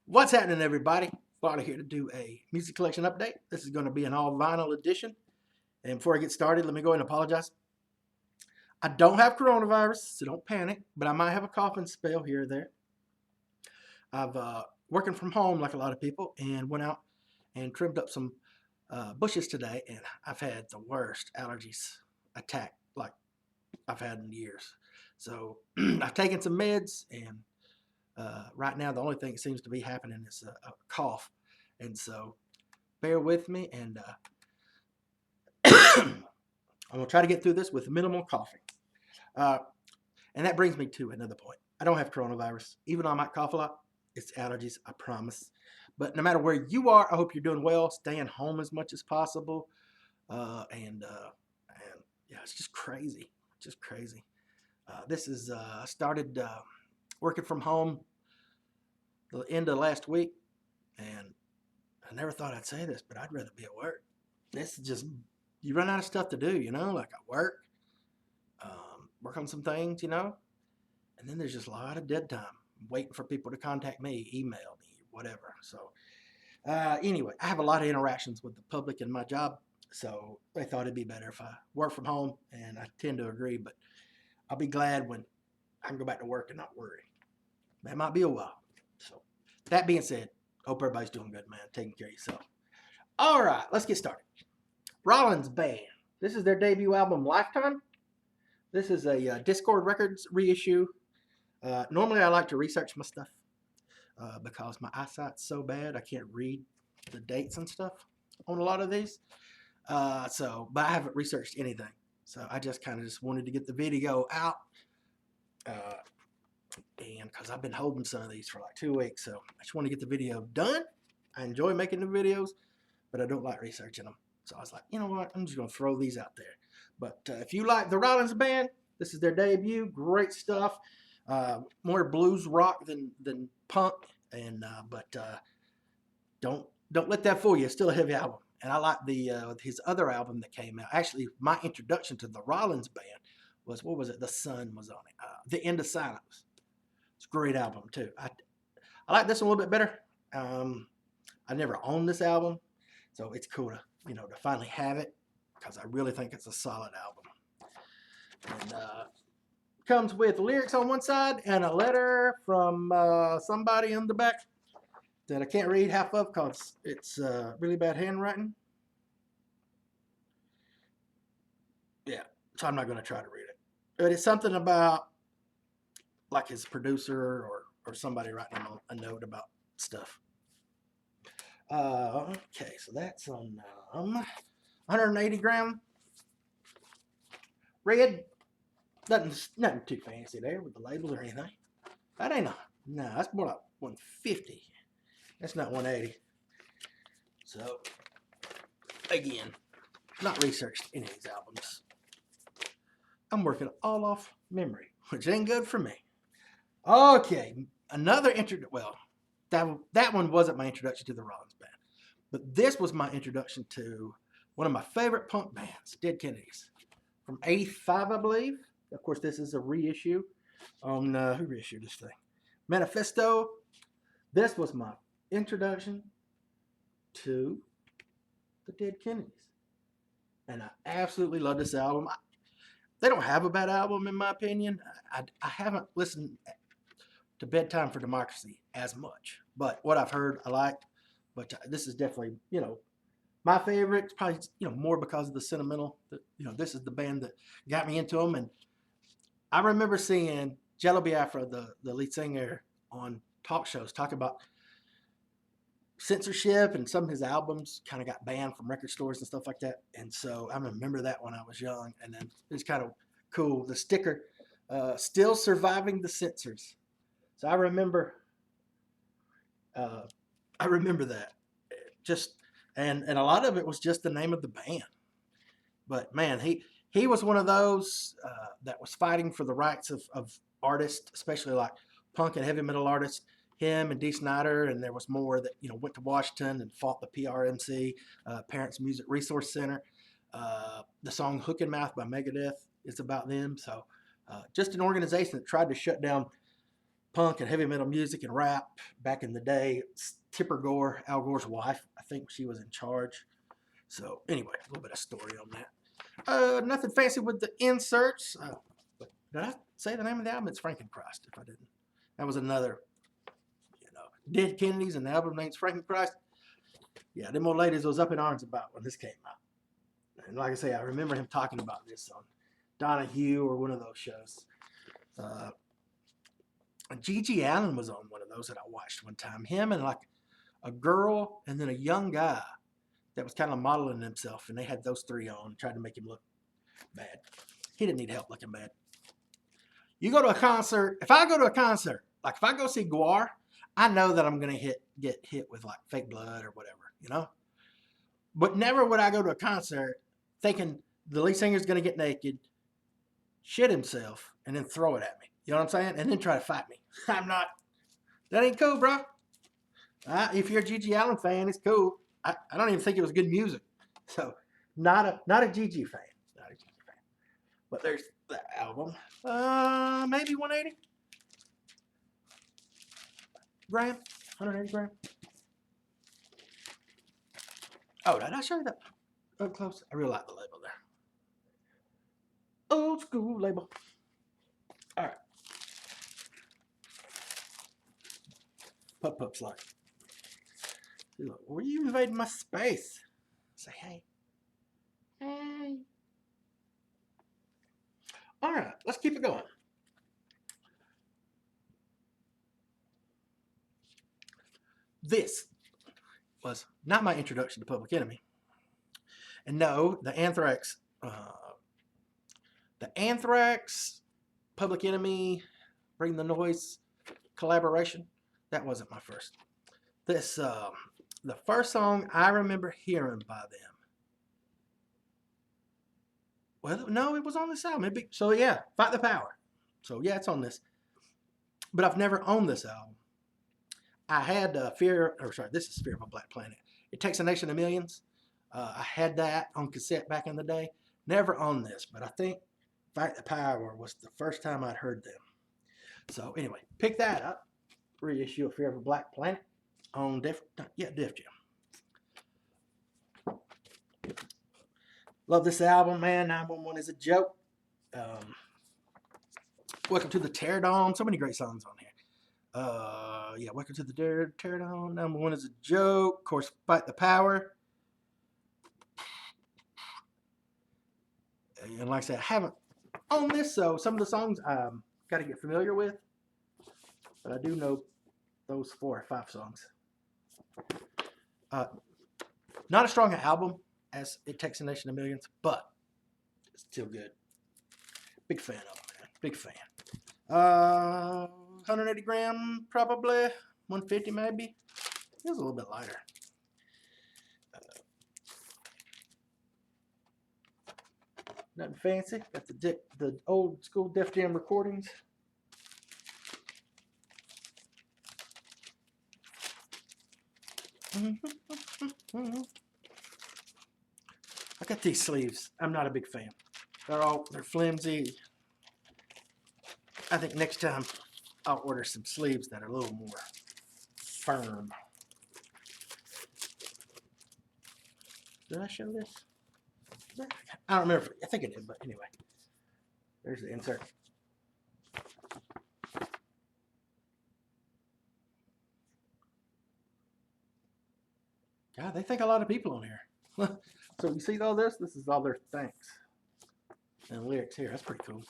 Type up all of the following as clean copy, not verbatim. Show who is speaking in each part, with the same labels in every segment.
Speaker 1: What's happening, everybody? Father here to do a music collection update. This is going to be an all vinyl edition. And before I get started, let me go ahead and apologize. I don't have coronavirus, so don't panic, but I might have a coughing spell here or there. I've working from home like a lot of people and went out and trimmed up some bushes today, and I've had the worst allergies attack like I've had in years. So I've taken some meds, and right now the only thing that seems to be happening is a cough. And so bear with me, and I'm going to try to get through this with minimal coughing. Uh, and that brings me to another point. I don't have coronavirus. Even though I might cough a lot, it's allergies, I promise. But no matter where you are, I hope you're doing well, staying home as much as possible. And yeah, it's just crazy. Just crazy. This is, I started working from home the end of last week, and I never thought I'd say this, but I'd rather be at work. This is just, you run out of stuff to do, like at work, work on some things, and then there's just a lot of dead time waiting for people to contact me, email me, whatever. So, anyway, I have a lot of interactions with the public in my job, so I thought it'd be better if I work from home, and I tend to agree, but I'll be glad when I can go back to work and not worry. That might be a while. So, that being said, hope everybody's doing good, man. Taking care of yourself. All right, let's get started. Rollins Band. This is their debut album, Lifetime. This is a Discord Records reissue. Normally, I like to research my stuff because my eyesight's so bad I can't read the dates and stuff on a lot of these. But I haven't researched anything. So I just kind of just wanted to get the video out. And because I've been holding some of these for like 2 weeks, so I just want to get the video done. I enjoy making the videos, but I don't like researching them. So I was like, you know what? I'm just going to throw these out there. But if you like the Rollins Band, this is their debut. Great stuff. More blues rock than punk, but don't let that fool you. It's still a heavy album, and I like his other album that came out. Actually, my introduction to the Rollins Band was, what was it? The Sun was on it. The End of Silence. It's a great album too. I like this one a little bit better. I never owned this album, so it's cool to finally have it because I really think it's a solid album. And comes with lyrics on one side and a letter from somebody on the back that I can't read half of because it's really bad handwriting. Yeah, so I'm not going to try to read it. But it's something about like his producer or somebody writing him a note about stuff. Okay, so that's on 180 gram red. Nothing too fancy there with the labels or anything. That ain't no, that's more like 150. That's not 180. So again, not researched any of these albums. I'm working all off memory, which ain't good for me. Okay, another that one wasn't my introduction to the Rollins Band, but this was my introduction to one of my favorite punk bands, Dead Kennedys, from '85, I believe. Of course, this is a reissue on who reissued this thing? Manifesto. This was my introduction to the Dead Kennedys, and I absolutely love this album. They don't have a bad album in my opinion. I haven't listened to Bedtime for Democracy as much, but what I've heard I like. But this is definitely my favorite. It's probably more because of the sentimental. This is the band that got me into them, and I remember seeing Jello Biafra, the lead singer, on talk shows talk about censorship, and some of his albums kind of got banned from record stores and stuff like that. And so I remember that when I was young, and then it's kind of cool. The sticker, still surviving the censors. So uh, I remember that. Just and a lot of it was just the name of the band. But man, he was one of those that was fighting for the rights of artists, especially like punk and heavy metal artists. Him and Dee Snider, and there was more that went to Washington and fought the PRMC, Parents Music Resource Center. The song "Hook and Mouth" by Megadeth is about them. So, just an organization that tried to shut down punk and heavy metal music and rap back in the day. It's Tipper Gore, Al Gore's wife. I think she was in charge. So anyway, a little bit of story on that. Nothing fancy with the inserts. But did I say the name of the album? It's Frankenchrist, if I didn't. That was another, Dead Kennedys, and the album name's Frankenchrist. Yeah, them old ladies was up in arms about when this came out. And like I say, I remember him talking about this on Donahue or one of those shows. Gigi Allen was on one of those that I watched one time. Him and like a girl and then a young guy that was kind of modeling himself, and they had those three on, tried to make him look bad. He didn't need help looking bad. You go to a concert, if I go to a concert, like if I go see Gwar, I know that I'm going to get hit with like fake blood or whatever, But never would I go to a concert thinking the lead singer's going to get naked, shit himself, and then throw it at me. You know what I'm saying? And then try to fight me. I'm not. That ain't cool, bro. If you're a Gigi Allen fan, it's cool. I don't even think it was good music. So, not a Gigi fan. Not a Gigi fan. But there's the album. Maybe 180 gram, 180 gram. Oh, did I show you that up close? I really like the label there. Old school label. All right. Pup's like, look, were you invading my space? Say, hey. Hey. All right, let's keep it going. This was not my introduction to Public Enemy. And no, the Anthrax, Public Enemy, Bring the Noise collaboration, that wasn't my first. This, the first song I remember hearing by them. Well, no, it was on this album. So yeah, Fight the Power. So yeah, it's on this. But I've never owned this album. I had this is Fear of a Black Planet. It Takes a Nation of Millions. I had that on cassette back in the day. Never owned this, but I think Fight the Power was the first time I'd heard them. So anyway, pick that up. Reissue of Fear of a Black Planet on Def Jam. Love this album, man. 911 is a joke. Welcome to the Teardown. So many great songs on here. Welcome to the Teardown. 911 is a joke. Of course, Fight the Power. And like I said, I haven't owned this, so some of the songs I've got to get familiar with. But I do know those 4 or 5 songs. Not as strong an album as It Takes a Nation of Millions, but it's still good. Big fan of it, man. Big fan. 180 gram, probably. 150 maybe. It was a little bit lighter. Nothing fancy. Got the old school Def Jam recordings. I got these sleeves. I'm not a big fan. They're flimsy. I think next time I'll order some sleeves that are a little more firm. Did I show this? I don't remember. I think I did, but anyway. There's the insert. God, they think a lot of people on here. So you see all this? This is all their thanks. And lyrics here. That's pretty cool.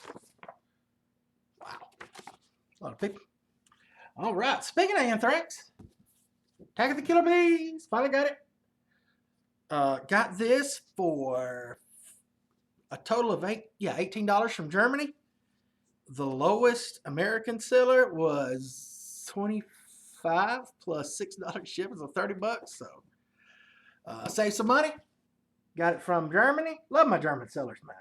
Speaker 1: Wow. A lot of people. All right. Speaking of Anthrax, Attack of the Killer Bees. Finally got it. Got this for a total of $18 from Germany. The lowest American seller was $25 plus $6 shipping, so $30. So save some money. Got it from Germany. Love my German sellers, man.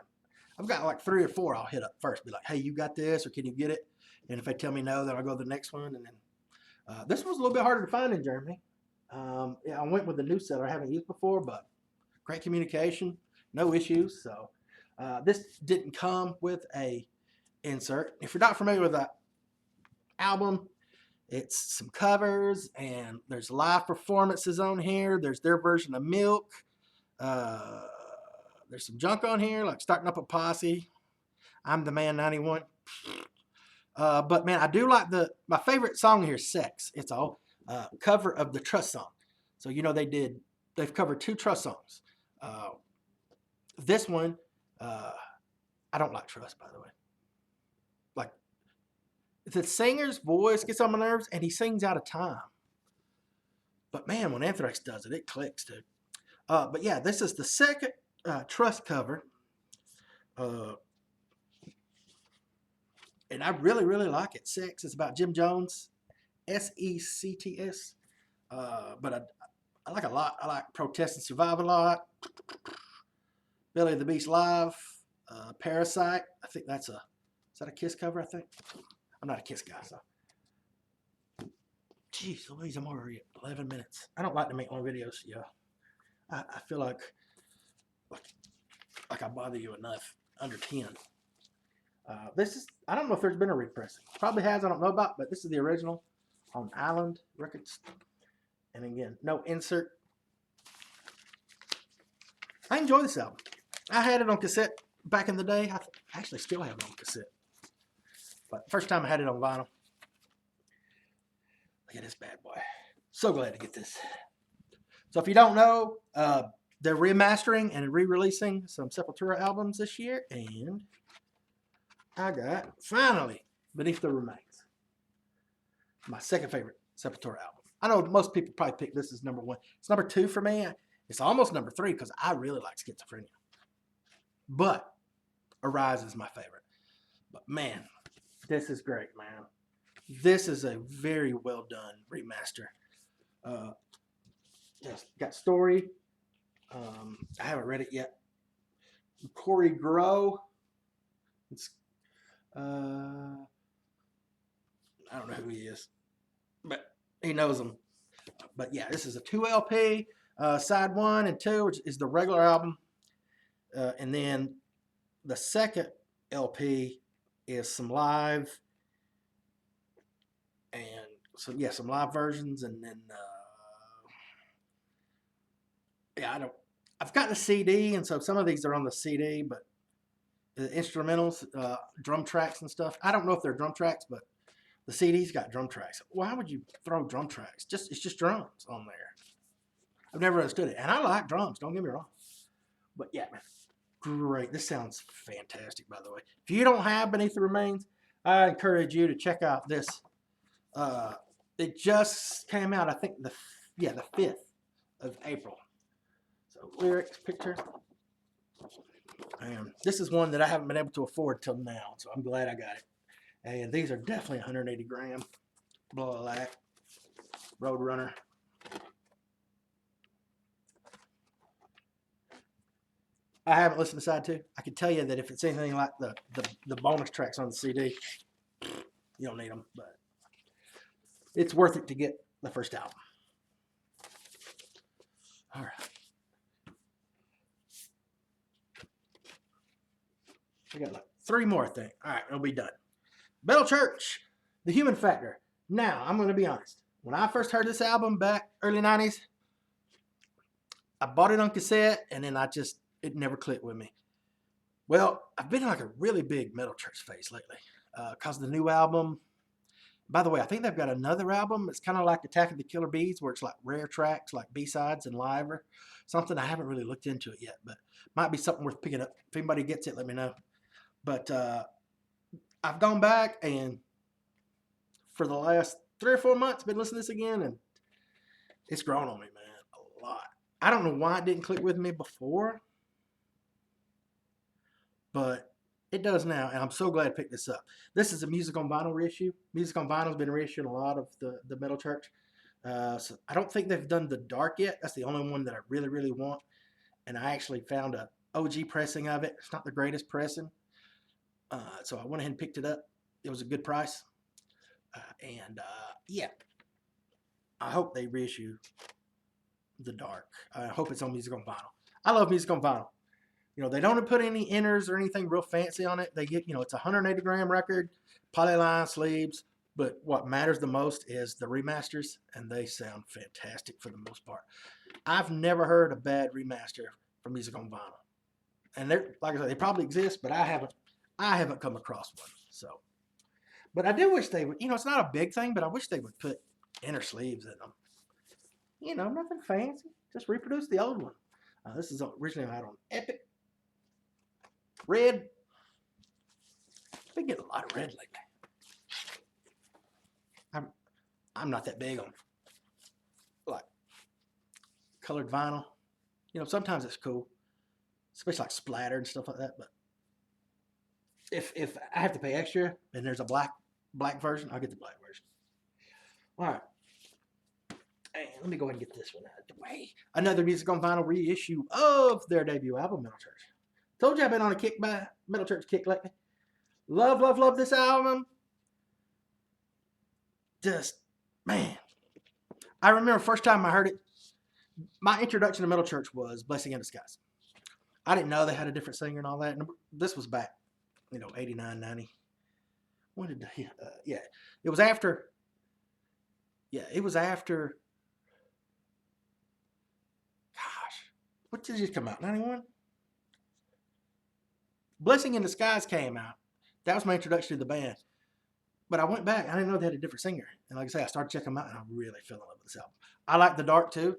Speaker 1: I've got like 3 or 4 I'll hit up first. Be like, hey, you got this, or can you get it? And if they tell me no, then I'll go to the next one. And then this was a little bit harder to find in Germany. I went with the new seller I haven't used before, but great communication, no issues. So this didn't come with a insert. If you're not familiar with that album, It's some covers, and there's live performances on here. There's their version of Milk. Uh, there's some junk on here, like Starting Up a Posse, I'm the Man 91. But man, I do like my favorite song here is Sex. It's a cover of the Trust song. So, you know, they've covered 2 Trust songs. This one, I don't like Trust, by the way. Like, the singer's voice gets on my nerves, and he sings out of time. But man, when Anthrax does it, it clicks, dude. But yeah, this is the second Trust cover. And I really, really like it. Sex. It's about Jim Jones, Sects. But I like a lot. I like Protest and Survive a lot. Belly of the Beast Live. Parasite. I think is that a Kiss cover, I think? I'm not a Kiss guy, so. Jeez Louise, I'm already at 11 minutes. I don't like to make long videos, yeah. I feel like I bother you enough. Under 10. This is, I don't know if there's been a repressing. Probably has, I don't know about, but this is the original on Island Records. And again, no insert. I enjoy this album. I had it on cassette back in the day. I actually still have it on cassette. But first time I had it on vinyl. Look at this bad boy. So glad to get this. So if you don't know, they're remastering and re-releasing some Sepultura albums this year. And I got, finally, Beneath the Remains. My second favorite Sepultura album. I know most people probably pick this as number 1. It's number 2 for me. It's almost number 3 because I really like Schizophrenia. But Arise is my favorite. But man, this is great, man. This is a very well done remaster. Just got story. I haven't read it yet. Corey Grow. It's I don't know who he is, but he knows them. But yeah, this is a 2 LP. Side 1 and 2, which is the regular album, and then the second LP is some live, and so yeah, some live versions, and then yeah, I've got the CD, and so some of these are on the CD, but the instrumentals, drum tracks and stuff. I don't know if they're drum tracks, but the CD's got drum tracks. Why would you throw drum tracks? It's just drums on there. I've never understood it. And I like drums, don't get me wrong. But yeah, man, great. This sounds fantastic, by the way. If you don't have Beneath the Remains, I encourage you to check out this. It just came out, I think, the 5th of April. So lyrics, pictures. And this is one that I haven't been able to afford till now, so I'm glad I got it. And these are definitely 180 gram. Blah, blah, blah. Roadrunner. I haven't listened to side 2. I can tell you that if it's anything like the bonus tracks on the CD, you don't need them, but it's worth it to get the first album. All right. I got like 3 more, I think. All right, it'll be done. Metal Church, The Human Factor. Now, I'm going to be honest. When I first heard this album back early 90s, I bought it on cassette, and then it never clicked with me. Well, I've been in like a really big Metal Church phase lately because the new album, by the way, I think they've got another album. It's kind of like Attack of the Killer Bees, where it's like rare tracks, like B-sides and live or something. I haven't really looked into it yet, but might be something worth picking up. If anybody gets it, let me know. But I've gone back, and for the last 3 or 4 months, been listening to this again, and it's grown on me, man, a lot. I don't know why it didn't click with me before, but it does now, and I'm so glad I picked this up. This is a Music on Vinyl reissue. Music on Vinyl has been reissued in a lot of the Metal Church. So I don't think they've done the Dark yet. That's the only one that I really, really want. And I actually found a OG pressing of it. It's not the greatest pressing. So I went ahead and picked it up. It was a good price. Yeah, I hope they reissue the Dark. I hope it's on Music on Vinyl. I love Music on Vinyl. You know, they don't put any inners or anything real fancy on it. They get, you know, it's a 180 gram record, polyline sleeves, But what matters the most is the remasters, and they sound fantastic for the most part. I've never heard a bad remaster for music on vinyl, and they're like I said, they probably exist, but I haven't come across one. So, but I do wish they would. It's not a big thing, but I wish they would put inner sleeves in them. Nothing fancy. Just reproduce the old one. This is originally out on Epic. Red. Been getting a lot of red lately. I'm not that big on like colored vinyl. Sometimes it's cool, especially like splatter and stuff like that. But if I have to pay extra and there's a black version, I'll get the black version. All right. And let me go ahead and get this one out of the way. Another Music on Vinyl reissue of their debut album, Metal Church. Told you I've been on a kick by Metal Church kick lately. Love, love, love this album. Just, man. I remember first time I heard it, my introduction to Metal Church was Blessing in Disguise. I didn't know they had a different singer and all that. And this was back, 89, 90. When did they, yeah. It was after, what did it come out, 91? Blessing in Disguise came out. That was my introduction to the band. But I went back. I didn't know they had a different singer. And like I say, I started checking them out, and I really fell in love with this album. I like The Dark, too.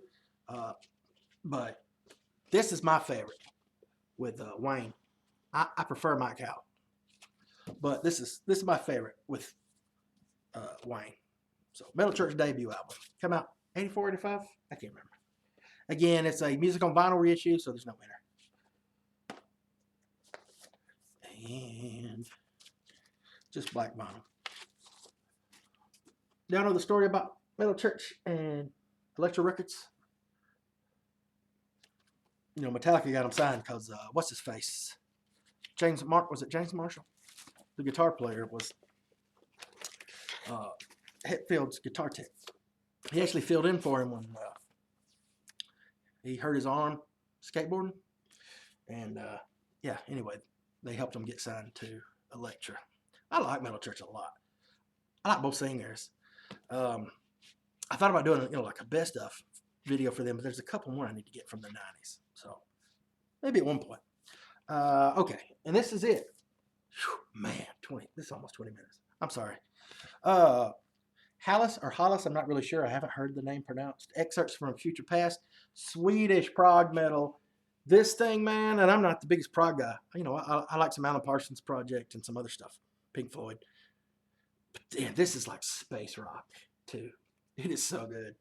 Speaker 1: But this is my favorite with Wayne. I prefer Mike Howe. But this is my favorite with Wayne. So, Metal Church debut album. Come out 84, 85? I can't remember. Again, it's a Music on Vinyl reissue, so there's no winner. And just black vinyl. Y'all know the story about Metal Church and Elektra Records? Metallica got them signed because, what's his face? Was it James Marshall? The guitar player was Hetfield's guitar tech. He actually filled in for him when he hurt his arm skateboarding. And, anyway, they helped him get signed to Elektra. I like Metal Church a lot. I like both singers. I thought about doing, like a best of video for them, but there's a couple more I need to get from the 90s. So maybe at one point. Okay, and this is it. Whew, man, this is almost 20 minutes. I'm sorry. Hollis, I'm not really sure. I haven't heard the name pronounced. Excerpts from Future Past. Swedish prog metal. This thing, man, and I'm not the biggest prog guy. I like some Alan Parsons Project and some other stuff. Pink Floyd. But damn, this is like space rock, too. It is so good.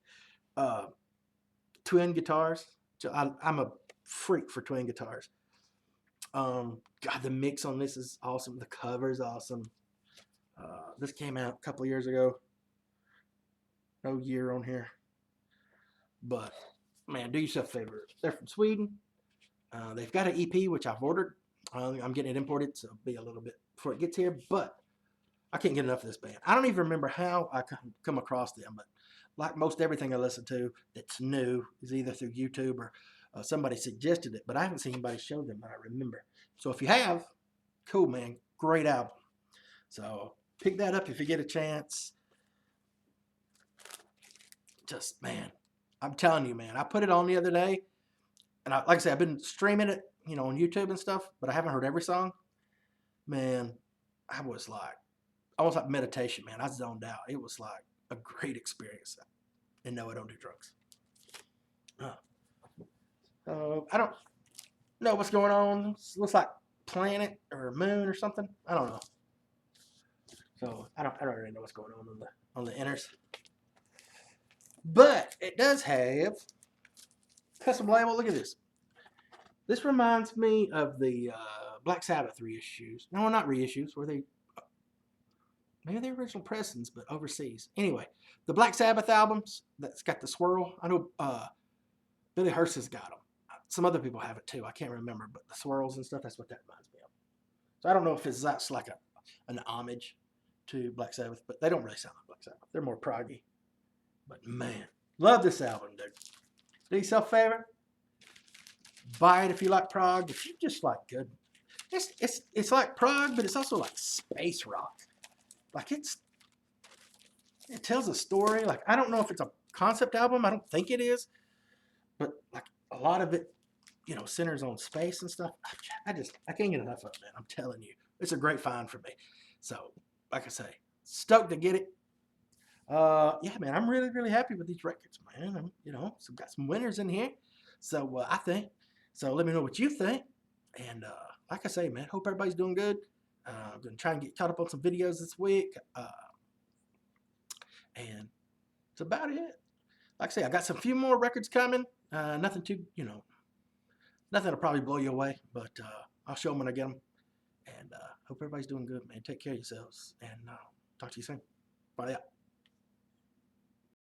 Speaker 1: Twin guitars. I'm a freak for twin guitars. God, the mix on this is awesome. The cover is awesome. This came out a couple of years ago. No year on here. But, man, do yourself a favor. They're from Sweden. They've got an EP, which I've ordered. I'm getting it imported, so it'll be a little bit before it gets here. But I can't get enough of this band. I don't even remember how I come across them. But like most everything I listen to that's new is either through YouTube or somebody suggested it. But I haven't seen anybody show them that I remember. So if you have, cool, man. Great album. So pick that up if you get a chance. Just, man, I'm telling you, man. I put it on the other day. And like I said, I've been streaming it, on YouTube and stuff, but I haven't heard every song. Man, I was like, almost like meditation, man. I zoned out. It was like a great experience. And no, I don't do drugs. I don't know what's going on. It looks like planet or moon or something. I don't know. So I don't really know what's going on the inners. But it does have custom label. Look at this. This reminds me of the Black Sabbath reissues. No, not reissues. Maybe the original pressings, but overseas. Anyway, the Black Sabbath albums that's got the swirl. I know Billy Hurst has got them. Some other people have it too. I can't remember, but the swirls and stuff, that's what that reminds me of. So I don't know if that's like an homage to Black Sabbath, but they don't really sound like Black Sabbath. They're more proggy. But man, love this album, dude. Do yourself a favor. Buy it if you like prog. If you just like good, it's like prog, but it's also like space rock. Like it's It tells a story. Like, I don't know if it's a concept album. I don't think it is, but like a lot of it, you know, centers on space and stuff. I can't get enough of it, man. I'm telling you, it's a great find for me. So, like I say, stoked to get it. Yeah, man, I'm really happy with these records, man. You know, so got some winners in here. So I think. So let me know what you think. And like I say, man, hope everybody's doing good. I'm gonna try and get caught up on some videos this week. And that's about it. Like I say, I got some few more records coming. Nothing too, you know, nothing that'll probably blow you away, but I'll show them when I get them. And hope everybody's doing good, man. Take care of yourselves, and talk to you soon. Bye out.